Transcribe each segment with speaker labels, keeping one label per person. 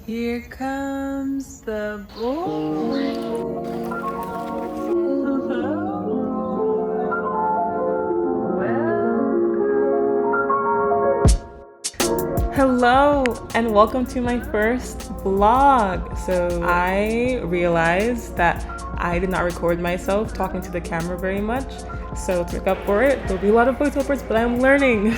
Speaker 1: Here comes the boy. Hello and welcome to my first vlog. So I realized that I did not record myself talking to the camera very much. So to make up for it, there'll be a lot of voiceovers, but I'm learning.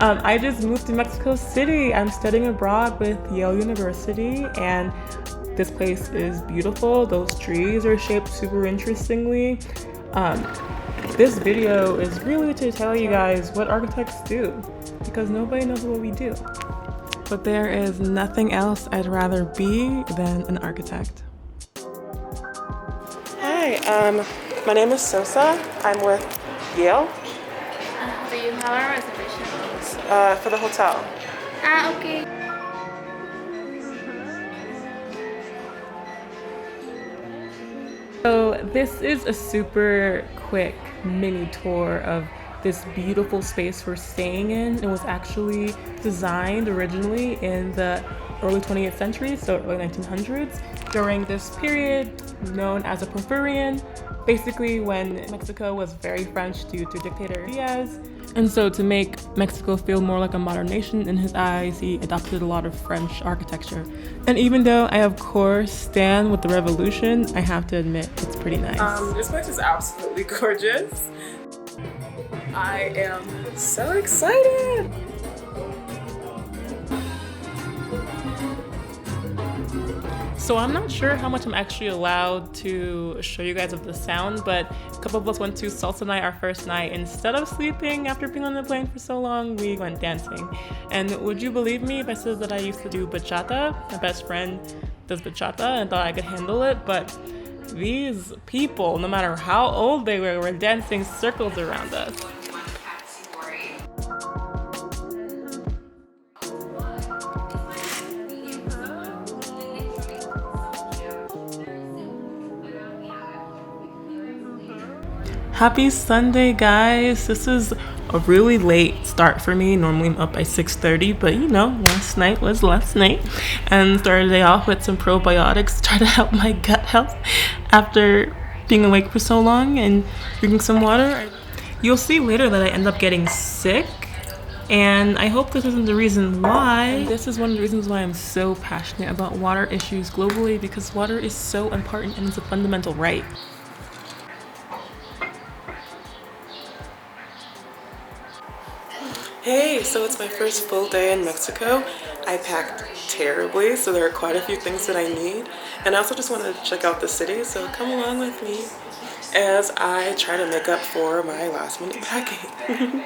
Speaker 1: I just moved to Mexico City. I'm studying abroad with Yale University, and this place is beautiful. Those trees are shaped super interestingly. This video is really to tell you guys what architects do, because nobody knows what we do. But there is nothing else I'd rather be than an architect. Hi, my name is Sosa. I'm with Yale.
Speaker 2: Do you have a reservation?
Speaker 1: For the hotel.
Speaker 2: Okay.
Speaker 1: So this is a super quick mini tour of this beautiful space we're staying in. It was actually designed originally in the early 20th century, so early 1900s, during this period known as a Porfirian, basically when Mexico was very French due to dictator Diaz. And so to make Mexico feel more like a modern nation in his eyes, he adopted a lot of French architecture. And even though I of course stand with the revolution, I have to admit it's pretty nice.
Speaker 3: This place is absolutely gorgeous. I am so excited.
Speaker 1: So I'm not sure how much I'm actually allowed to show you guys of the sound, but a couple of us went to salsa night our first night. Instead of sleeping after being on the plane for so long, we went dancing. And would you believe me if I said that I used to do bachata? My best friend does bachata and thought I could handle it, but these people, no matter how old they were dancing circles around us. Happy Sunday, guys. This is a really late start for me. Normally I'm up by 6:30, but you know, last night was last night. And started the day off with some probiotics to try to help my gut health after being awake for so long and drinking some water. You'll see later that I end up getting sick, and I hope this isn't the reason why. And this is one of the reasons why I'm so passionate about water issues globally, because water is so important and it's a fundamental right. Hey, so it's my first full day in Mexico. I packed terribly, so there are quite a few things that I need. And I also just wanted to check out the city, so come along with me as I try to make up for my last minute packing.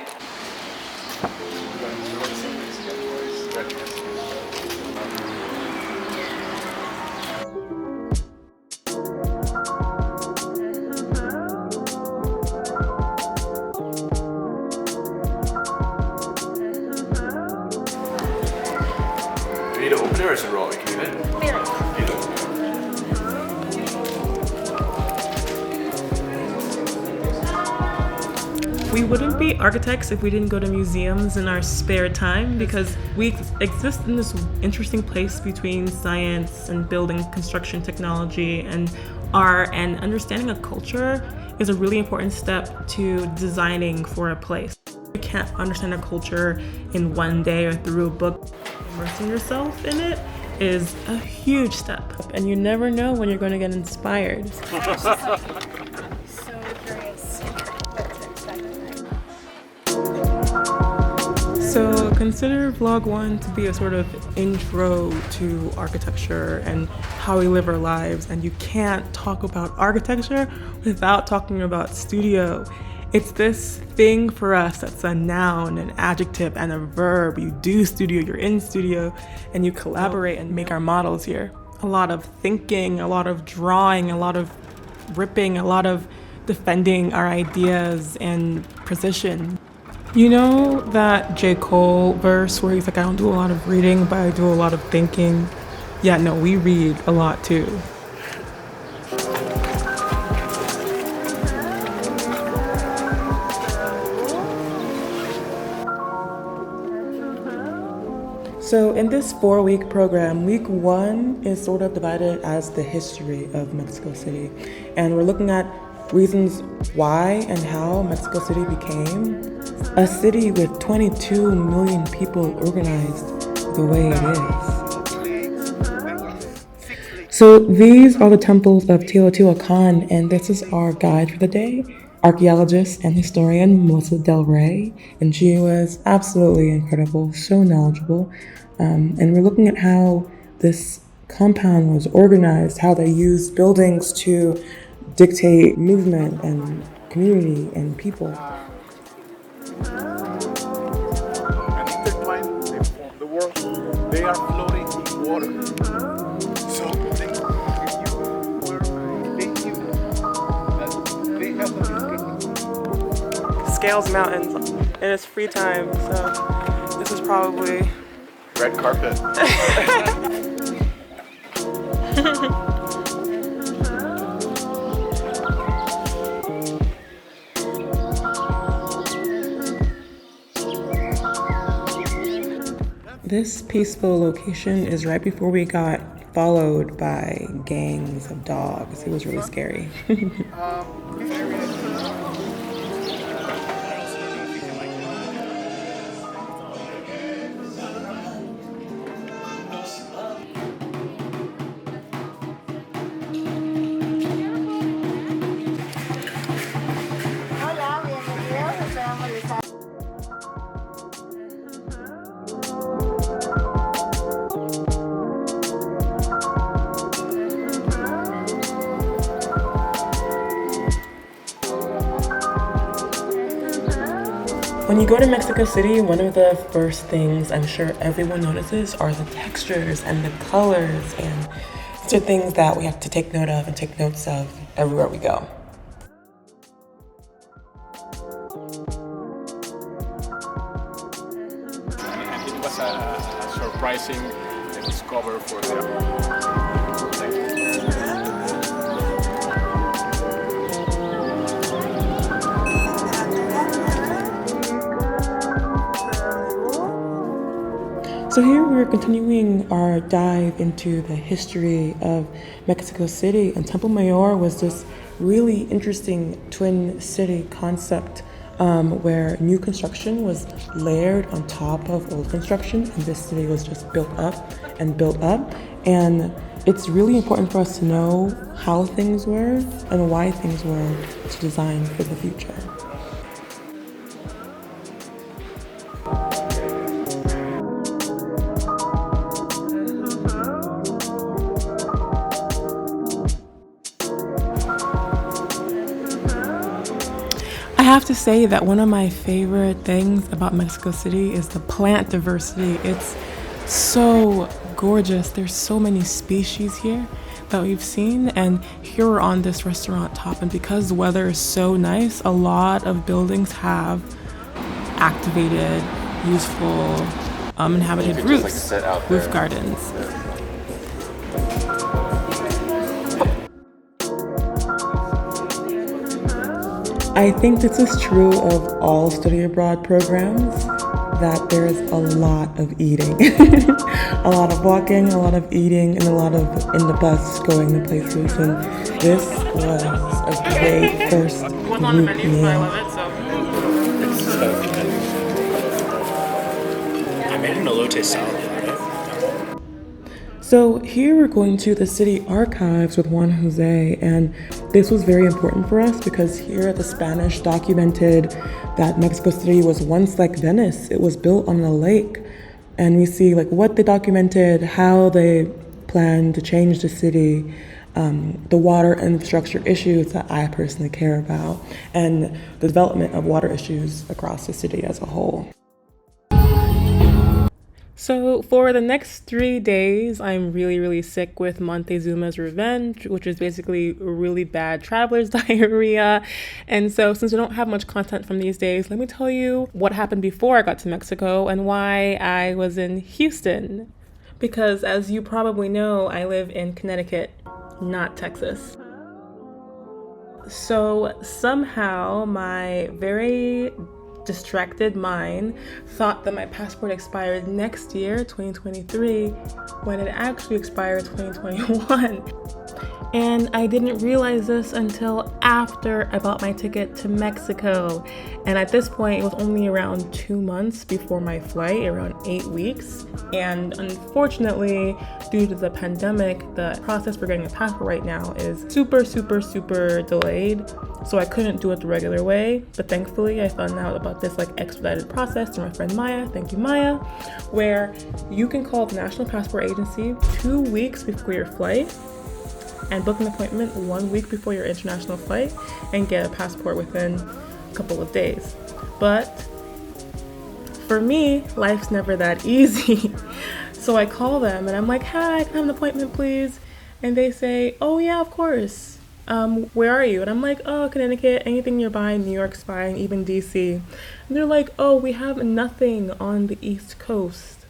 Speaker 4: Need to open it or is it raw? We can leave it.
Speaker 1: We wouldn't be architects if we didn't go to museums in our spare time, because we exist in this interesting place between science and building construction technology and art, and understanding a culture is a really important step to designing for a place. You can't understand a culture in one day or through a book. Immersing yourself in it is a huge step, and you never know when you're going to get inspired.
Speaker 2: So curious what to expect.
Speaker 1: So consider vlog 1 to be a sort of intro to architecture and how we live our lives, and you can't talk about architecture without talking about studio. It's this thing for us that's a noun, an adjective, and a verb. You do studio, you're in studio, and you collaborate and make our models here. A lot of thinking, a lot of drawing, a lot of ripping, a lot of defending our ideas and position. You know that J. Cole verse where he's like, I don't do a lot of reading, but I do a lot of thinking? Yeah, no, we read a lot too. So in this 4-week program, week 1 is sort of divided as the history of Mexico City. And we're looking at reasons why and how Mexico City became a city with 22 million people organized the way it is. So these are the temples of Teotihuacan, and this is our guide for the day, archaeologist and historian Melissa Del Rey, and she was absolutely incredible, so knowledgeable. And we're looking at how this compound was organized, how they used buildings to dictate movement and community and people.
Speaker 5: And intertwined, they form the world. They are floating in water. So they knew that they have the escape.
Speaker 1: Scales mountains in his free time, so this is probably
Speaker 4: Red carpet.
Speaker 1: This peaceful location is right before we got followed by gangs of dogs. It was really scary. When you go to Mexico City, one of the first things I'm sure everyone notices are the textures and the colors, and these are things that we have to take note of and take notes of everywhere we go.
Speaker 5: And it was a surprising discovery for them.
Speaker 1: So here we're continuing our dive into the history of Mexico City, and Temple Mayor was this really interesting twin city concept where new construction was layered on top of old construction, and this city was just built up and built up. And it's really important for us to know how things were and why things were to design for the future. I have to say that one of my favorite things about Mexico City is the plant diversity. It's so gorgeous. There's so many species here that we've seen, and here we're on this restaurant top, and because the weather is so nice, a lot of buildings have activated, useful, inhabited roofs, roof gardens. I think this is true of all study abroad programs, that there is a lot of eating. A lot of walking, a lot of eating, and a lot of in the bus going to places. And this was a great first group meal.
Speaker 4: I made an elote salad.
Speaker 1: So here we're going to the city archives with Juan Jose, and this was very important for us because here the Spanish documented that Mexico City was once like Venice. It was built on a lake, and we see like what they documented, how they planned to change the city, the water infrastructure issues that I personally care about, and the development of water issues across the city as a whole. So for the next 3 days, I'm really sick with Montezuma's Revenge, which is basically really bad traveler's diarrhea. And so since we don't have much content from these days, let me tell you what happened before I got to Mexico and why I was in Houston. Because as you probably know, I live in Connecticut, not Texas. So somehow my very distracted mind thought that my passport expired next year, 2023, when it actually expired 2021. And I didn't realize this until after I bought my ticket to Mexico. And at this point, it was only around 2 months before my flight, around 8 weeks. And unfortunately, due to the pandemic, the process for getting a passport right now is super delayed. So I couldn't do it the regular way. But thankfully, I found out about this expedited process through my friend Maya, thank you Maya, where you can call the National Passport Agency 2 weeks before your flight and book an appointment 1 week before your international flight and get a passport within a couple of days. But for me, life's never that easy. So I call them and I'm like, hi, can I have an appointment please? And they say, oh yeah, of course. Where are you? And I'm like, oh, Connecticut, anything nearby, New York's fine, even DC. And they're like, oh, we have nothing on the East Coast.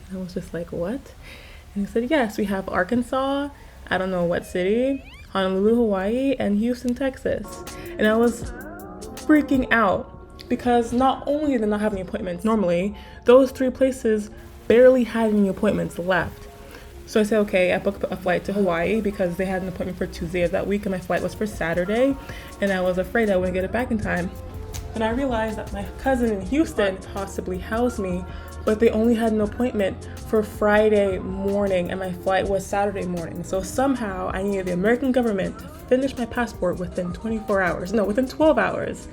Speaker 1: And I was just like, what? And he said, yes, we have Arkansas, I don't know what city, Honolulu, Hawaii, and Houston, Texas. And I was freaking out because not only did they not have any appointments normally, those 3 places barely had any appointments left. So I said, okay, I booked a flight to Hawaii because they had an appointment for Tuesday of that week and my flight was for Saturday. And I was afraid I wouldn't get it back in time. And I realized that my cousin in Houston possibly housed me, but they only had an appointment for Friday morning and my flight was Saturday morning. So somehow I needed the American government to finish my passport within 12 hours.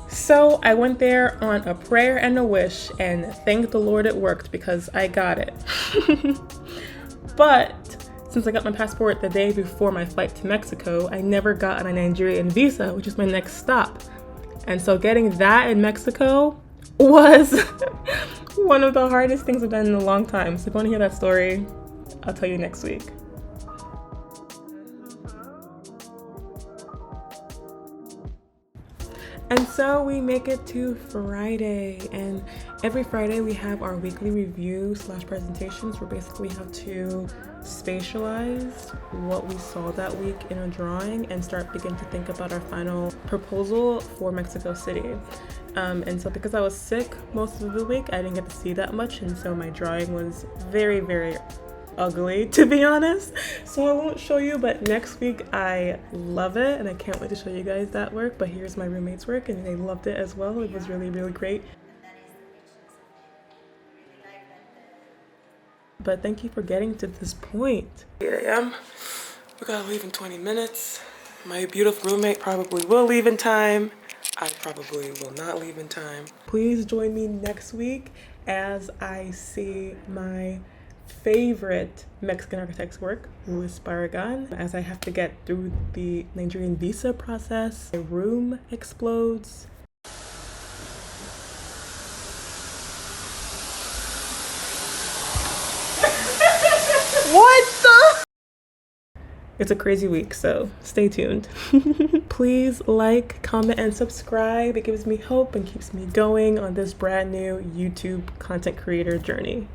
Speaker 1: So I went there on a prayer and a wish, and thank the Lord it worked because I got it. But since I got my passport the day before my flight to Mexico, I never got a Nigerian visa, which is my next stop. And so getting that in Mexico was one of the hardest things I've done in a long time. So if you want to hear that story, I'll tell you next week. And so we make it to Friday, and every Friday we have our weekly review / presentations where basically we have to spatialize what we saw that week in a drawing and begin to think about our final proposal for Mexico City. And so because I was sick most of the week, I didn't get to see that much, and so my drawing was very ugly, to be honest, so I won't show you. But next week I love it and I can't wait to show you guys that work. But here's my roommate's work and they loved it as well. It was really great. But thank you for getting to this point. Here I am. We gotta leave in 20 minutes. My beautiful roommate probably will leave in time. I probably will not leave in time. Please join me next week as I see my favorite Mexican architect's work, Luis Barragan, as I have to get through the Nigerian visa process. My room explodes. What the? It's a crazy week, so stay tuned. Please like, comment, and subscribe. It gives me hope and keeps me going on this brand new YouTube content creator journey.